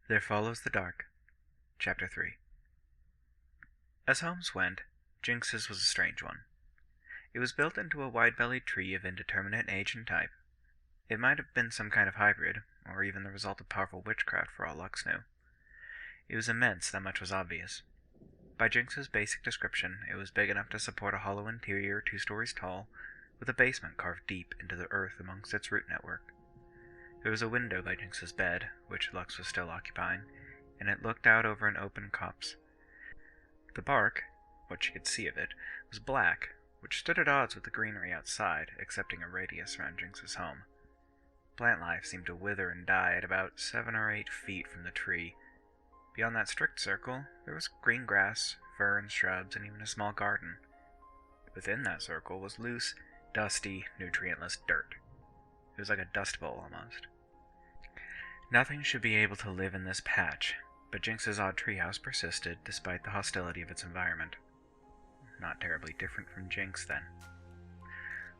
There Follows the Dark, Chapter 3. As Holmes went, Jinx's was a strange one. It was built into a wide-bellied tree of indeterminate age and type. It might have been some kind of hybrid, or even the result of powerful witchcraft for all Lux knew. It was immense, that much was obvious. By Jinx's basic description, it was big enough to support a hollow interior 2 stories tall, with a basement carved deep into the earth amongst its root network. There was a window by Jinx's bed, which Lux was still occupying, and it looked out over an open copse. The bark, what she could see of it, was black, which stood at odds with the greenery outside, excepting a radius around Jinx's home. Plant life seemed to wither and die at about 7 or 8 feet from the tree. Beyond that strict circle, there was green grass, ferns, shrubs, and even a small garden. Within that circle was loose, dusty, nutrientless dirt. It was like a dust bowl, almost. Nothing should be able to live in this patch, but Jinx's odd treehouse persisted despite the hostility of its environment. Not terribly different from Jinx, then.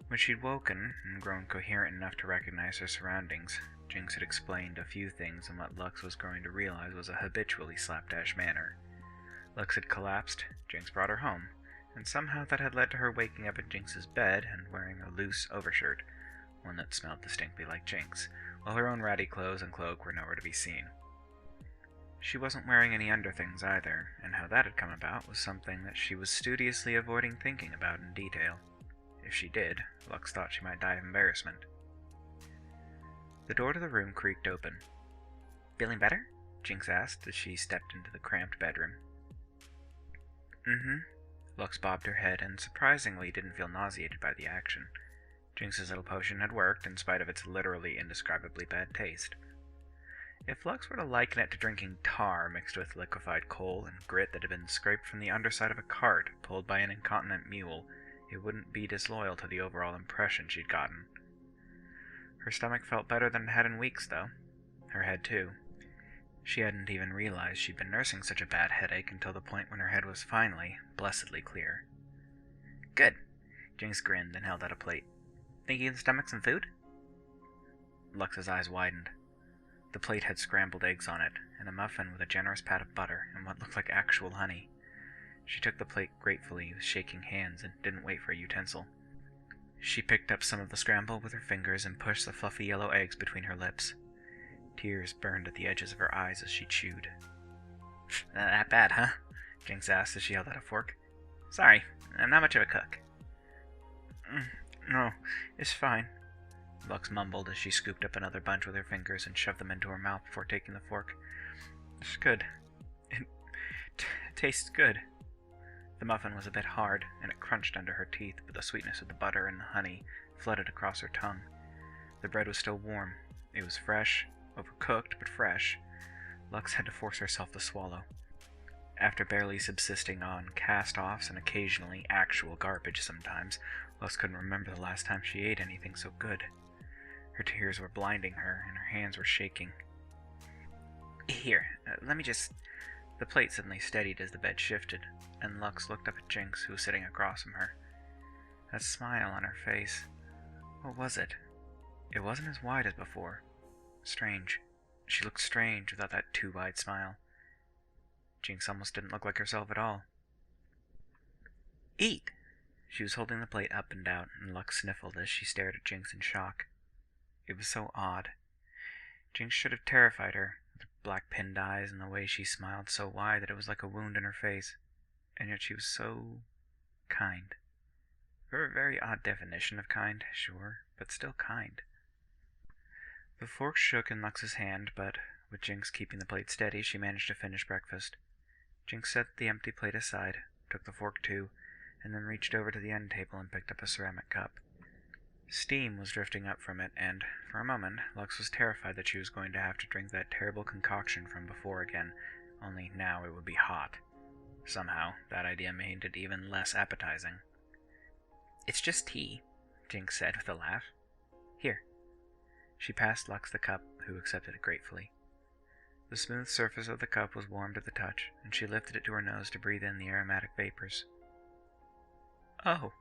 When she'd woken and grown coherent enough to recognize her surroundings, Jinx had explained a few things in what Lux was growing to realize was a habitually slapdash manner. Lux had collapsed, Jinx brought her home, and somehow that had led to her waking up in Jinx's bed and wearing a loose overshirt, one that smelled distinctly like Jinx, while her own ratty clothes and cloak were nowhere to be seen. She wasn't wearing any underthings either, and how that had come about was something that she was studiously avoiding thinking about in detail. If she did, Lux thought she might die of embarrassment. The door to the room creaked open. "Feeling better?" Jinx asked as she stepped into the cramped bedroom. "Mm-hmm." Lux bobbed her head and surprisingly didn't feel nauseated by the action. Jinx's little potion had worked in spite of its literally indescribably bad taste. If Lux were to liken it to drinking tar mixed with liquefied coal and grit that had been scraped from the underside of a cart pulled by an incontinent mule, it wouldn't be disloyal to the overall impression she'd gotten. Her stomach felt better than it had in weeks, though. Her head, too. She hadn't even realized she'd been nursing such a bad headache until the point when her head was finally, blessedly clear. "Good." Jinx grinned and held out a plate. "Think you can stomach some food?" Lux's eyes widened. The plate had scrambled eggs on it, and a muffin with a generous pat of butter and what looked like actual honey. She took the plate gratefully with shaking hands and didn't wait for a utensil. She picked up some of the scramble with her fingers and pushed the fluffy yellow eggs between her lips. Tears burned at the edges of her eyes as she chewed. "That bad, huh?" Jinx asked as she held out a fork. "Sorry, I'm not much of a cook." "No, it's fine," Lux mumbled as she scooped up another bunch with her fingers and shoved them into her mouth before taking the fork. "It's good. It tastes good." The muffin was a bit hard, and it crunched under her teeth, but the sweetness of the butter and the honey flooded across her tongue. The bread was still warm. It was fresh, overcooked, but fresh. Lux had to force herself to swallow. After barely subsisting on cast-offs and occasionally actual garbage sometimes, Lux couldn't remember the last time she ate anything so good. Her tears were blinding her, and her hands were shaking. "Here, let me just..." The plate suddenly steadied as the bed shifted, and Lux looked up at Jinx, who was sitting across from her. That smile on her face. What was it? It wasn't as wide as before. Strange. She looked strange without that too wide smile. Jinx almost didn't look like herself at all. "Eat!" She was holding the plate up and out, and Lux sniffled as she stared at Jinx in shock. It was so odd. Jinx should have terrified her, with her black pinned eyes and the way she smiled so wide that it was like a wound in her face. And yet she was so kind. A very odd definition of kind, sure, but still kind. The fork shook in Lux's hand, but with Jinx keeping the plate steady, she managed to finish breakfast. Jinx set the empty plate aside, took the fork too, and then reached over to the end table and picked up a ceramic cup. Steam was drifting up from it, and, for a moment, Lux was terrified that she was going to have to drink that terrible concoction from before again, only now it would be hot. Somehow, that idea made it even less appetizing. "It's just tea," Jinx said with a laugh. "Here." She passed Lux the cup, who accepted it gratefully. The smooth surface of the cup was warm to the touch, and she lifted it to her nose to breathe in the aromatic vapors. "Oh."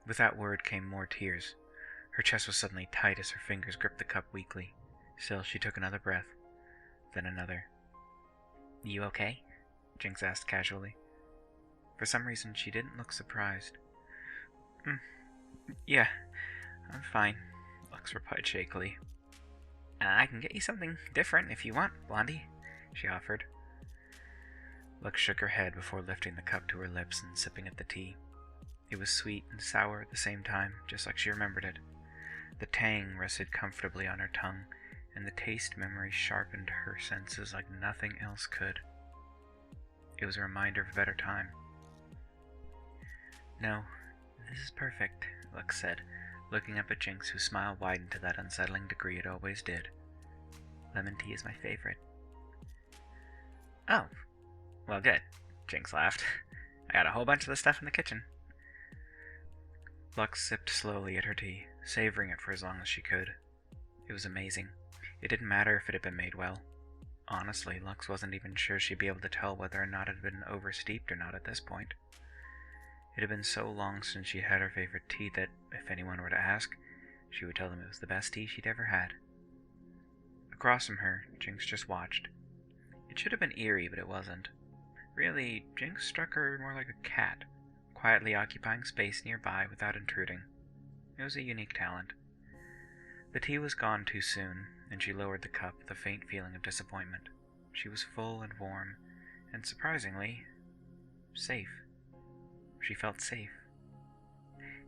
With that word came more tears. Her chest was suddenly tight as her fingers gripped the cup weakly. Still, she took another breath. then another. "You okay?" Jinx asked casually. For some reason, she didn't look surprised. Yeah, I'm fine," Lux replied shakily. "I can get you something different if you want, Blondie," she offered. Lux shook her head before lifting the cup to her lips and sipping at the tea. It was sweet and sour at the same time, just like she remembered it. The tang rested comfortably on her tongue, and the taste memory sharpened her senses like nothing else could. It was a reminder of a better time. "No, this is perfect," Lux said, looking up at Jinx, whose smile widened to that unsettling degree it always did. "Lemon tea is my favorite." "Oh, well, good," Jinx laughed. "I got a whole bunch of the stuff in the kitchen." Lux sipped slowly at her tea, savoring it for as long as she could. It was amazing. It didn't matter if it had been made well. Honestly, Lux wasn't even sure she'd be able to tell whether or not it had been oversteeped or not at this point. It had been so long since she had her favorite tea that, if anyone were to ask, she would tell them it was the best tea she'd ever had. Across from her, Jinx just watched. It should have been eerie, but it wasn't. Really, Jinx struck her more like a cat, quietly occupying space nearby without intruding. It was a unique talent. The tea was gone too soon, and she lowered the cup with a faint feeling of disappointment. She was full and warm, and surprisingly, safe. She felt safe.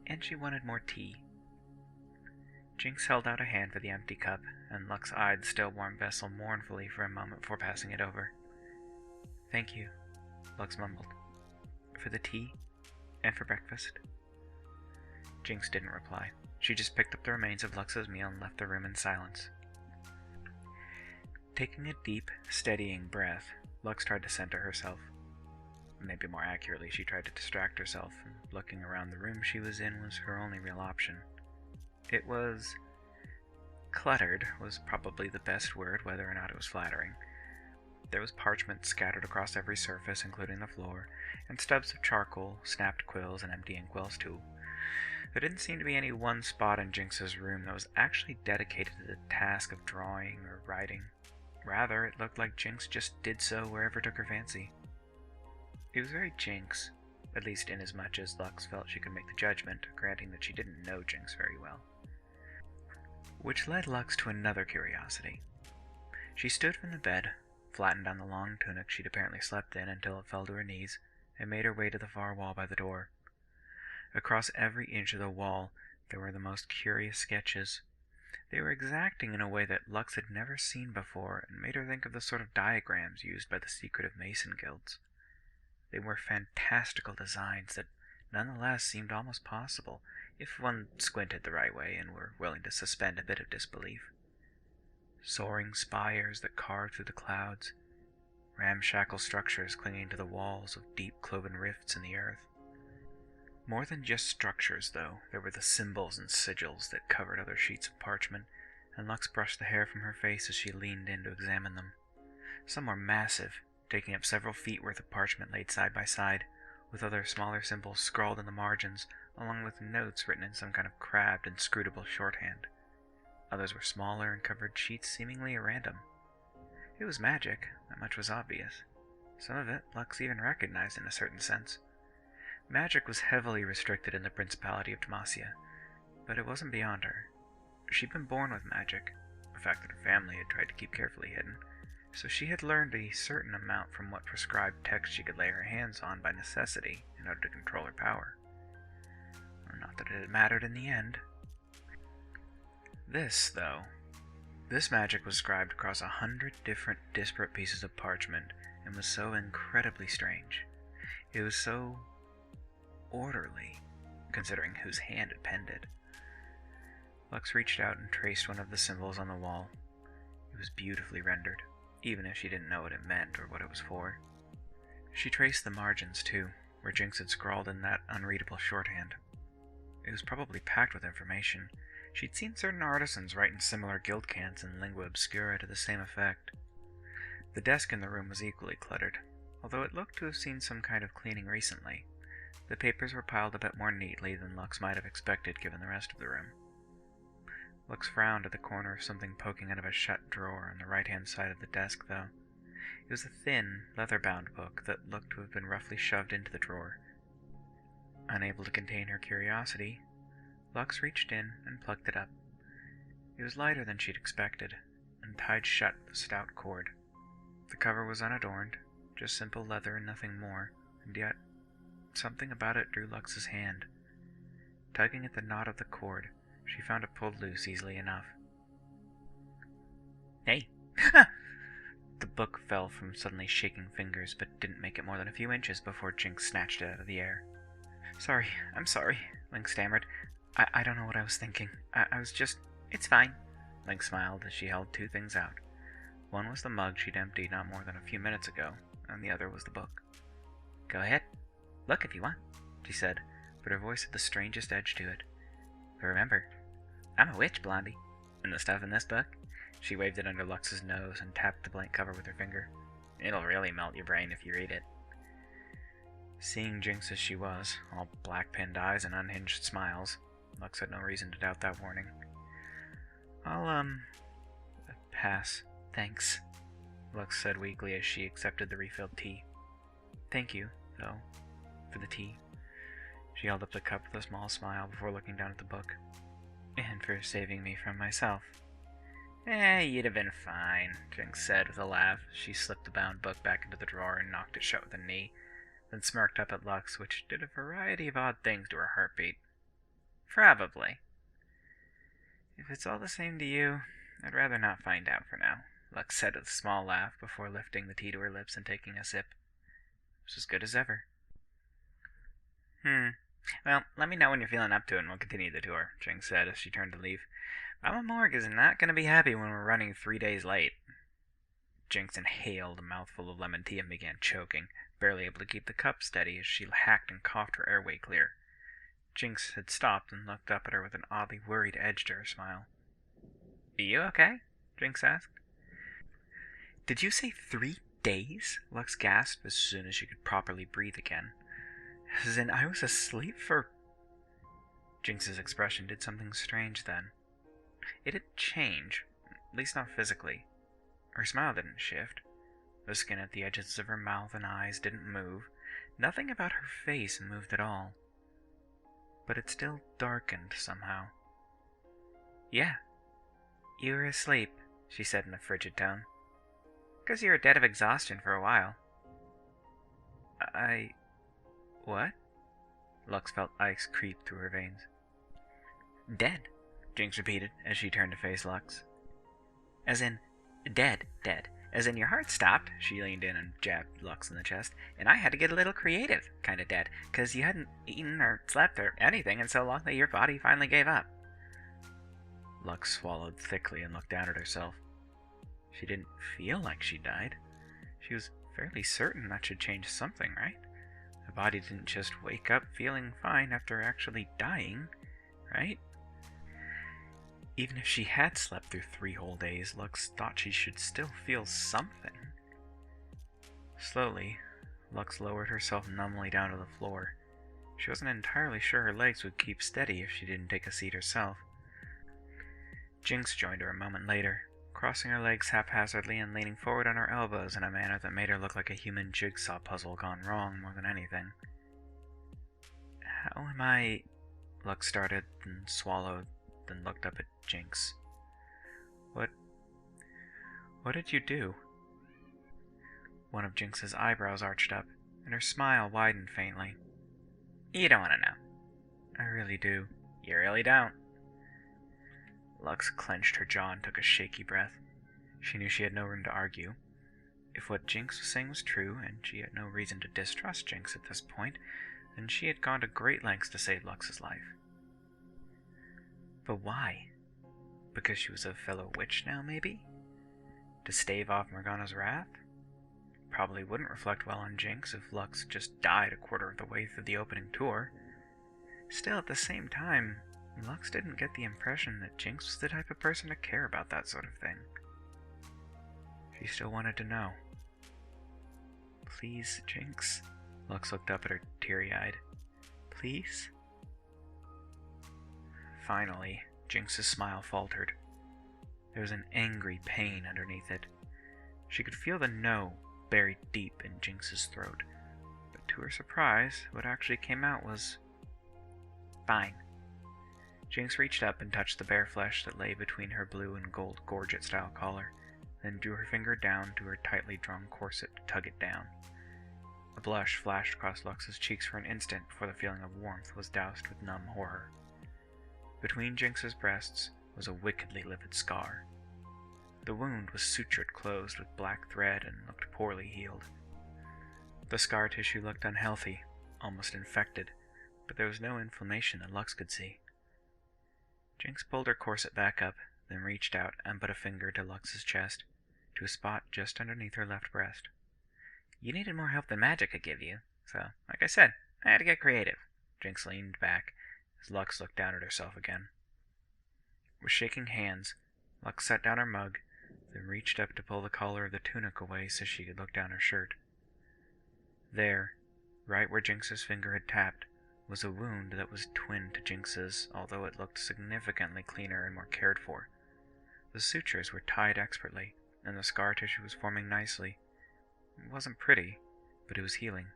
And she wanted more tea. Jinx held out a hand for the empty cup, and Lux eyed the still warm vessel mournfully for a moment before passing it over. "Thank you," Lux mumbled. "For the tea? And for breakfast?" Jinx didn't reply. She just picked up the remains of Lux's meal and left the room in silence. Taking a deep, steadying breath, Lux tried to center herself. Maybe more accurately, she tried to distract herself, and looking around the room she was in was her only real option. It was cluttered was probably the best word, whether or not it was flattering. There was parchment scattered across every surface, including the floor, and stubs of charcoal, snapped quills, and empty inkwells too. There didn't seem to be any one spot in Jinx's room that was actually dedicated to the task of drawing or writing. Rather, it looked like Jinx just did so wherever it took her fancy. It was very Jinx, at least inasmuch as Lux felt she could make the judgment, granting that she didn't know Jinx very well. Which led Lux to another curiosity. She stood from the bed, flattened on the long tunic she'd apparently slept in until it fell to her knees, and made her way to the far wall by the door. Across every inch of the wall there were the most curious sketches. They were exacting in a way that Lux had never seen before, and made her think of the sort of diagrams used by the secretive Mason guilds. They were fantastical designs that nonetheless seemed almost possible, if one squinted the right way and were willing to suspend a bit of disbelief. Soaring spires that carved through the clouds, ramshackle structures clinging to the walls of deep cloven rifts in the earth. More than just structures, though, there were the symbols and sigils that covered other sheets of parchment, and Lux brushed the hair from her face as she leaned in to examine them. Some were massive, taking up several feet worth of parchment laid side by side, with other smaller symbols scrawled in the margins, along with notes written in some kind of crabbed, inscrutable shorthand. Others were smaller and covered sheets seemingly at random. It was magic, that much was obvious. Some of it Lux even recognized in a certain sense. Magic was heavily restricted in the Principality of Demacia, but it wasn't beyond her. She'd been born with magic, a fact that her family had tried to keep carefully hidden, so she had learned a certain amount from what prescribed text she could lay her hands on by necessity in order to control her power. Not that it had mattered in the end. This magic was scribed across 100 different disparate pieces of parchment, and was so incredibly strange. It was so orderly, considering whose hand had penned it. Lux reached out and traced one of the symbols on the wall. It was beautifully rendered, even if she didn't know what it meant or what it was for. She traced the margins, too, where Jinx had scrawled in that unreadable shorthand. It was probably packed with information. She'd seen certain artisans write in similar guild cants and lingua obscura to the same effect. The desk in the room was equally cluttered, although it looked to have seen some kind of cleaning recently. The papers were piled a bit more neatly than Lux might have expected given the rest of the room. Lux frowned at the corner of something poking out of a shut drawer on the right-hand side of the desk, though. It was a thin, leather-bound book that looked to have been roughly shoved into the drawer. Unable to contain her curiosity, Lux reached in and plucked it up. It was lighter than she'd expected, and tied shut with a stout cord. The cover was unadorned, just simple leather and nothing more, and yet something about it drew Lux's hand. Tugging at the knot of the cord, she found it pulled loose easily enough. "Hey!" The book fell from suddenly shaking fingers, but didn't make it more than a few inches before Jinx snatched it out of the air. I'm sorry, Link stammered. I don't know what I was thinking. I was just... It's fine. Link smiled as she held two things out. One was the mug she'd emptied not more than a few minutes ago, and the other was the book. "Go ahead. Look if you want," she said, but her voice had the strangest edge to it. "But remember, I'm a witch, Blondie. And the stuff in this book," she waved it under Lux's nose and tapped the blank cover with her finger, "it'll really melt your brain if you read it." Seeing Jinx as she was, all black-pinned eyes and unhinged smiles, Lux had no reason to doubt that warning. "I'll, pass, thanks," Lux said weakly as she accepted the refilled tea. "Thank you, though, for the tea." She held up the cup with a small smile before looking down at the book. "And for saving me from myself." You'd have been fine," Jinx said with a laugh. She slipped the bound book back into the drawer and knocked it shut with a knee, then smirked up at Lux, which did a variety of odd things to her heartbeat. "Probably." "If it's all the same to you, I'd rather not find out for now," Lux said with a small laugh before lifting the tea to her lips and taking a sip. It was as good as ever. Well, let me know when you're feeling up to it and we'll continue the tour," Jinx said as she turned to leave. "Mama Morg is not going to be happy when we're running 3 days late." Jinx inhaled a mouthful of lemon tea and began choking, barely able to keep the cup steady as she hacked and coughed her airway clear. Jinx had stopped and looked up at her with an oddly worried edge to her smile. "Are you okay?" Jinx asked. "Did you say 3 days?" Lux gasped as soon as she could properly breathe again. "As in I was asleep for..." Jinx's expression did something strange then. It didn't change, at least not physically. Her smile didn't shift. The skin at the edges of her mouth and eyes didn't move. Nothing about her face moved at all. But it still darkened somehow. "Yeah, you were asleep," she said in a frigid tone. "'Cause you were dead of exhaustion for a while." What?" Lux felt ice creep through her veins. "Dead," Jinx repeated as she turned to face Lux. "As in, dead. As in your heart stopped," she leaned in and jabbed Lux in the chest, "and I had to get a little creative, kinda dead, 'cause you hadn't eaten or slept or anything in so long that your body finally gave up." Lux swallowed thickly and looked down at herself. She didn't feel like she died. She was fairly certain that should change something, right? The body didn't just wake up feeling fine after actually dying, right? Even if she had slept through 3 whole days, Lux thought she should still feel something. Slowly, Lux lowered herself numbly down to the floor. She wasn't entirely sure her legs would keep steady if she didn't take a seat herself. Jinx joined her a moment later, crossing her legs haphazardly and leaning forward on her elbows in a manner that made her look like a human jigsaw puzzle gone wrong more than anything. "How am I..." Lux started, then swallowed, then looked up at Jinx. What did you do?" One of Jinx's eyebrows arched up, and her smile widened faintly. "You don't want to know." "I really do." "You really don't." Lux clenched her jaw and took a shaky breath. She knew she had no room to argue. If what Jinx was saying was true, and she had no reason to distrust Jinx at this point, then she had gone to great lengths to save Lux's life. But why? Because she was a fellow witch now, maybe? To stave off Morgana's wrath? Probably wouldn't reflect well on Jinx if Lux just died a quarter of the way through the opening tour. Still, at the same time, Lux didn't get the impression that Jinx was the type of person to care about that sort of thing. She still wanted to know. "Please, Jinx." Lux looked up at her teary-eyed. "Please?" Finally, Jinx's smile faltered. There was an angry pain underneath it. She could feel the no buried deep in Jinx's throat, but to her surprise, what actually came out was fine. Jinx reached up and touched the bare flesh that lay between her blue and gold gorget-style collar, then drew her finger down to her tightly drawn corset to tug it down. A blush flashed across Lux's cheeks for an instant before the feeling of warmth was doused with numb horror. Between Jinx's breasts was a wickedly livid scar. The wound was sutured closed with black thread and looked poorly healed. The scar tissue looked unhealthy, almost infected, but there was no inflammation that Lux could see. Jinx pulled her corset back up, then reached out and put a finger to Lux's chest, to a spot just underneath her left breast. You needed more help than magic could give you, so, like I said, I had to get creative. Jinx leaned back as Lux looked down at herself again. With shaking hands, Lux set down her mug, then reached up to pull the collar of the tunic away so she could look down her shirt. There, right where Jinx's finger had tapped, was a wound that was twin to Jinx's, although it looked significantly cleaner and more cared for. The sutures were tied expertly, and the scar tissue was forming nicely. It wasn't pretty, but it was healing.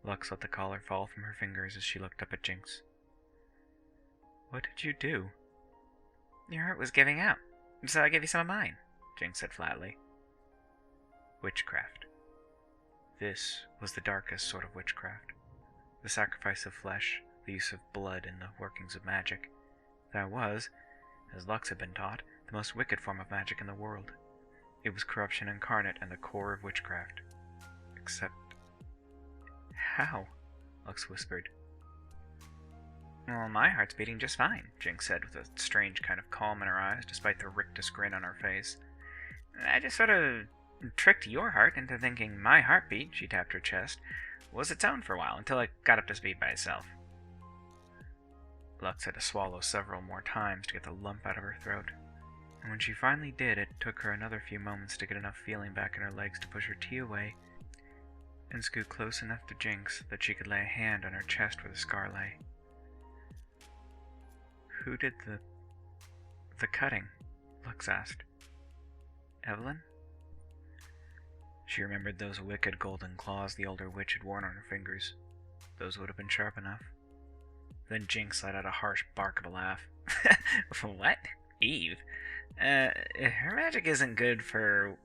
Lux let the collar fall from her fingers as she looked up at Jinx. What did you do? Your heart was giving out, so I gave you some of mine, Jinx said flatly. Witchcraft. This was the darkest sort of witchcraft. The sacrifice of flesh, the use of blood in the workings of magic. That was, as Lux had been taught, the most wicked form of magic in the world. It was corruption incarnate and the core of witchcraft. Except... how? Lux whispered. Well, my heart's beating just fine, Jinx said with a strange kind of calm in her eyes, despite the rictus grin on her face. I just sort of tricked your heart into thinking my heartbeat, she tapped her chest, was its own for a while, until it got up to speed by itself. Lux had to swallow several more times to get the lump out of her throat. And when she finally did, it took her another few moments to get enough feeling back in her legs to push her tea away and scoot close enough to Jinx that she could lay a hand on her chest where the scar lay. Who did the cutting? Lux asked. Evelyn? She remembered those wicked golden claws the older witch had worn on her fingers. Those would have been sharp enough. Then Jinx let out a harsh bark of a laugh. What? Eve? Her magic isn't good for,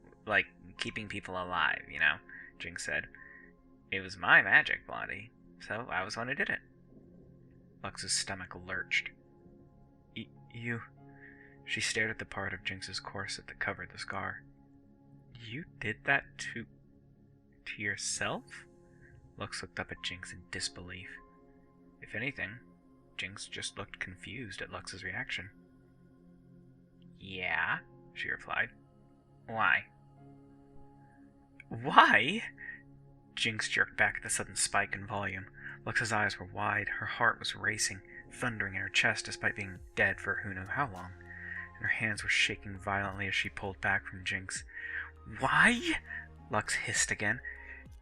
keeping people alive, you know, Jinx said. It was my magic, Blondie, so I was the one who did it. Lux's stomach lurched. You... She stared at the part of Jinx's corset that covered the scar. You did that to yourself? Lux looked up at Jinx in disbelief. If anything, Jinx just looked confused at Lux's reaction. Yeah, she replied. Why? Why? Jinx jerked back at the sudden spike in volume. Lux's eyes were wide, her heart was racing, thundering in her chest despite being dead for who knew how long, and her hands were shaking violently as she pulled back from Jinx. Why? Lux hissed again.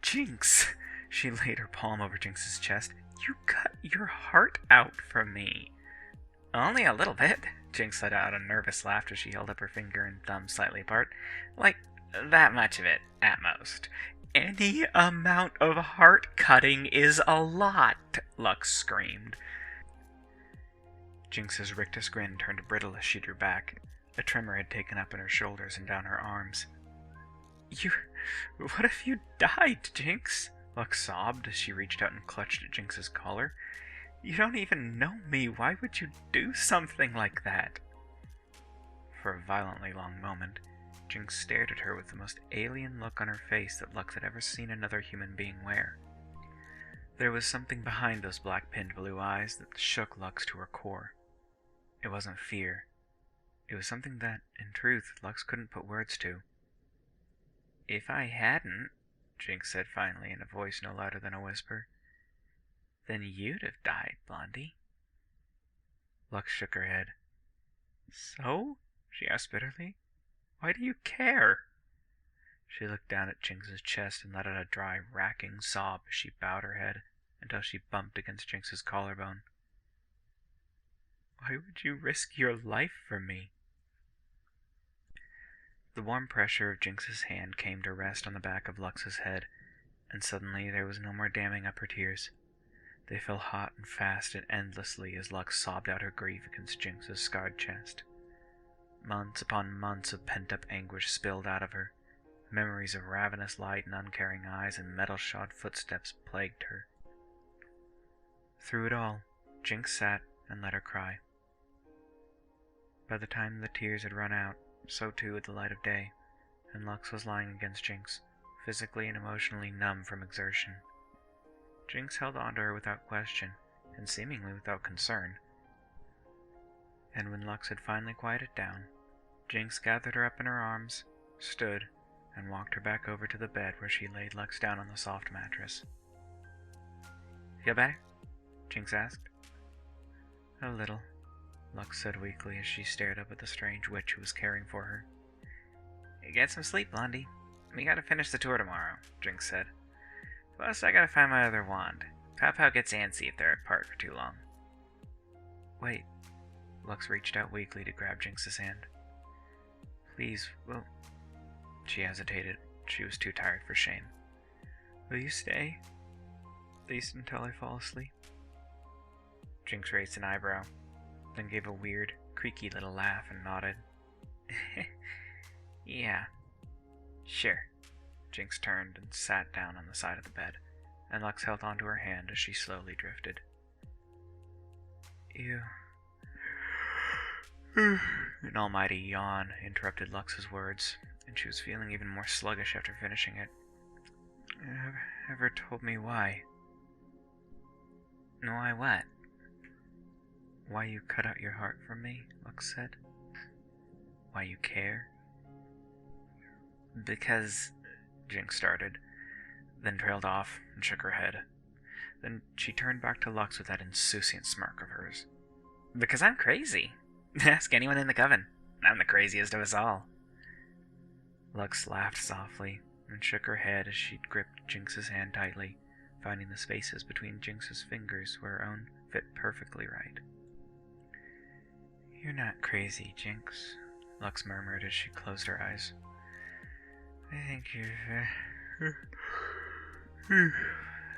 Jinx! She laid her palm over Jinx's chest. You cut your heart out from me. Only a little bit, Jinx let out a nervous laugh as she held up her finger and thumb slightly apart. Like, that much of it, at most. Any amount of heart cutting is a lot, Lux screamed. Jinx's rictus grin turned brittle as she drew back. A tremor had taken up in her shoulders and down her arms. What if you died, Jinx? Lux sobbed as she reached out and clutched at Jinx's collar. You don't even know me. Why would you do something like that? For a violently long moment, Jinx stared at her with the most alien look on her face that Lux had ever seen another human being wear. There was something behind those black-pinned blue eyes that shook Lux to her core. It wasn't fear. It was something that, in truth, Lux couldn't put words to. If I hadn't, Jinx said finally in a voice no louder than a whisper, then you'd have died, Blondie. Lux shook her head. So? She asked bitterly. Why do you care? She looked down at Jinx's chest and let out a dry, racking sob as she bowed her head until she bumped against Jinx's collarbone. Why would you risk your life for me? The warm pressure of Jinx's hand came to rest on the back of Lux's head, and suddenly there was no more damming up her tears. They fell hot and fast and endlessly as Lux sobbed out her grief against Jinx's scarred chest. Months upon months of pent-up anguish spilled out of her. Memories of ravenous light and uncaring eyes and metal-shod footsteps plagued her. Through it all, Jinx sat and let her cry. By the time the tears had run out, so too had the light of day, and Lux was lying against Jinx, physically and emotionally numb from exertion. Jinx held on to her without question, and seemingly without concern. And when Lux had finally quieted down, Jinx gathered her up in her arms, stood, and walked her back over to the bed where she laid Lux down on the soft mattress. "Feel better?" Jinx asked. "A little," Lux said weakly as she stared up at the strange witch who was caring for her. "Get some sleep, Blondie. We gotta finish the tour tomorrow," Jinx said. "Plus, I gotta find my other wand. Pow gets antsy if they're apart for too long." "Wait." Lux reached out weakly to grab Jinx's hand. "Please, will..." She hesitated. She was too tired for shame. "Will you stay? At least until I fall asleep?" Jinx raised an eyebrow, then gave a weird, creaky little laugh and nodded. "Yeah, sure." Jinx turned and sat down on the side of the bed, and Lux held onto her hand as she slowly drifted. An almighty yawn interrupted Lux's words, and she was feeling even more sluggish after finishing it. "Ever told me why?" "Why what?" "Why you cut out your heart from me," Lux said. "Why you care?" "Because..." Jinx started, then trailed off and shook her head. Then she turned back to Lux with that insouciant smirk of hers. "Because I'm crazy. Ask anyone in the coven. I'm the craziest of us all." Lux laughed softly and shook her head as she gripped Jinx's hand tightly, finding the spaces between Jinx's fingers where her own fit perfectly right. "You're not crazy, Jinx," Lux murmured as she closed her eyes. "I think you're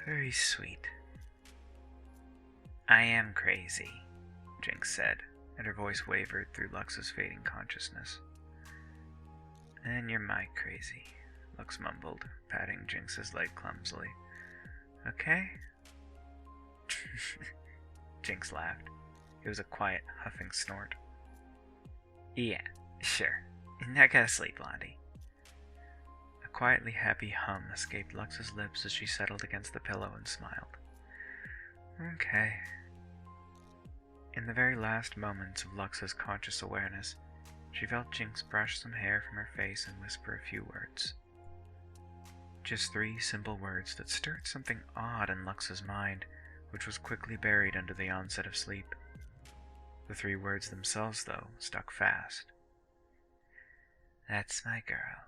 very sweet." "I am crazy," Jinx said, and her voice wavered through Lux's fading consciousness. "And you're my crazy," Lux mumbled, patting Jinx's leg clumsily. "Okay?" Jinx laughed. It was a quiet, huffing snort. "Yeah, sure. Now go to sleep, Blondie." A quietly happy hum escaped Lux's lips as she settled against the pillow and smiled. "Okay." In the very last moments of Lux's conscious awareness, she felt Jinx brush some hair from her face and whisper a few words. Just 3 simple words that stirred something odd in Lux's mind, which was quickly buried under the onset of sleep. The 3 words themselves, though, stuck fast. "That's my girl."